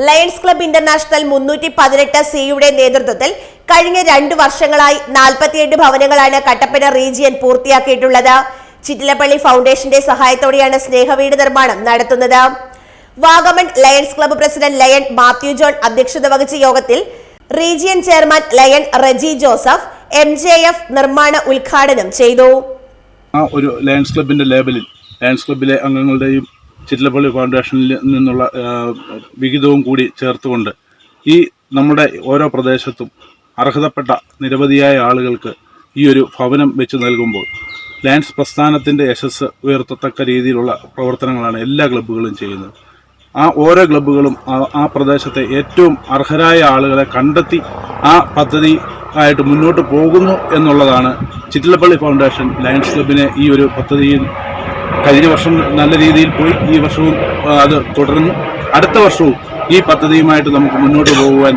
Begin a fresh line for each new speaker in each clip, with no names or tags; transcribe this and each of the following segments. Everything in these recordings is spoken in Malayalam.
ലയൺസ് ക്ലബ് ഇന്റർനാഷണൽ 318 സിയുടെ നേതൃത്വത്തിൽ കഴിഞ്ഞ 2 വർഷങ്ങളായി 48 ഭവനങ്ങളാണ് കട്ടപ്പന റീജിയൻ പൂർത്തിയാക്കിയിട്ടുള്ളത്. ചിറ്റിലപ്പള്ളി ഫൗണ്ടേഷന്റെ സഹായത്തോടെയാണ് സ്നേഹവീട് നിർമ്മാണം നടത്തുന്നത്. Vagamon lions club president lion Mathew John അധ്യക്ഷത വഹിച്ച യോഗത്തിൽ region chairman lion Reji Joseph MJF നിർമ്മാണ ഉദ്ഘാടനം ചെയ്തു.
ഒരു ലയൺസ് ക്ലബിന്റെ ലേബലിൽ ലയൺസ് ക്ലബിലെ അംഗങ്ങളുടെയും ചിറ്റിലപ്പള്ളി ഫൗണ്ടേഷനിൽ നിന്നുള്ള വിഹിതവും കൂടി ചേർത്തുകൊണ്ട് ഈ നമ്മുടെ ഓരോ പ്രദേശത്തും അർഹതപ്പെട്ട നിരവധിയായ ആളുകൾക്ക് ഈ ഒരു ഭവനം വെച്ച് നൽകുമ്പോൾ ലയൺസ് പ്രസ്ഥാനത്തിൻ്റെ യശസ് ഉയർത്തത്തക്ക രീതിയിലുള്ള പ്രവർത്തനങ്ങളാണ് എല്ലാ ക്ലബ്ബുകളും ചെയ്യുന്നത്. ആ ഓരോ ക്ലബ്ബുകളും ആ പ്രദേശത്തെ ഏറ്റവും അർഹരായ ആളുകളെ കണ്ടെത്തി ആ പദ്ധതി ആയിട്ട് മുന്നോട്ട് പോകുന്നു എന്നുള്ളതാണ്. ചിറ്റിലപ്പള്ളി ഫൗണ്ടേഷൻ ലയൺസ് ക്ലബിനെ ഈ ഒരു പദ്ധതിയിൽ കഴിഞ്ഞ വർഷം നല്ല രീതിയിൽ പോയി, ഈ വർഷവും അത് തുടർന്ന് അടുത്ത വർഷവും ഈ പദ്ധതിയുമായിട്ട് നമുക്ക് മുന്നോട്ട് പോകുവാൻ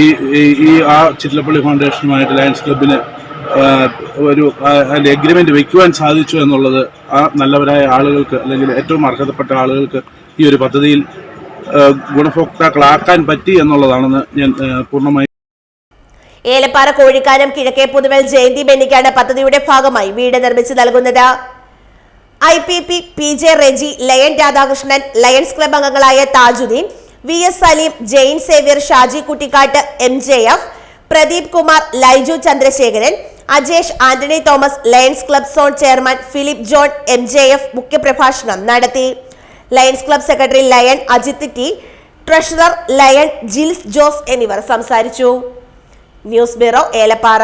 ഈ ചിറ്റിലപ്പള്ളി ഫൗണ്ടേഷനുമായിട്ട് ലയൺസ് ക്ലബിന് ഒരു അതിൻ്റെ എഗ്രിമെൻ്റ് വയ്ക്കുവാൻ സാധിച്ചു എന്നുള്ളത് ആ നല്ലവരായ ആളുകൾക്ക് അല്ലെങ്കിൽ ഏറ്റവും അർഹതപ്പെട്ട ആളുകൾക്ക് ഈ ഒരു പദ്ധതിയിൽ ഗുണഭോക്താക്കളാക്കാൻ പറ്റി എന്നുള്ളതാണെന്ന് ഞാൻ പൂർണ്ണമായി.
ഏലപ്പാറ കോഴിക്കാനം കിഴക്കേ പുതുവൽ ജയന്തി ബെന്നിക്കാണ് പദ്ധതിയുടെ ഭാഗമായി വീട് നിർമ്മിച്ചു നൽകുന്നത്. IPP PJ Reji, Lion Radhakrishnan, Lions club അംഗങ്ങളായ Thajudheen, VS Saleem, Jain Xavier, Shaji Kuttikkatt, MJF, Pradeep Kumar, Laiju Chandrasekharan, Ajesh, Antony Thomas, Lions club zone chairman Philip John, MJF മുഖ്യപ്രഭാഷണം നടത്തി. Lions club secretary Lion Ajith T, treasurer Lion Jils Jose എന്നിവർ സംസാരിച്ചു. News bureau, Elappara.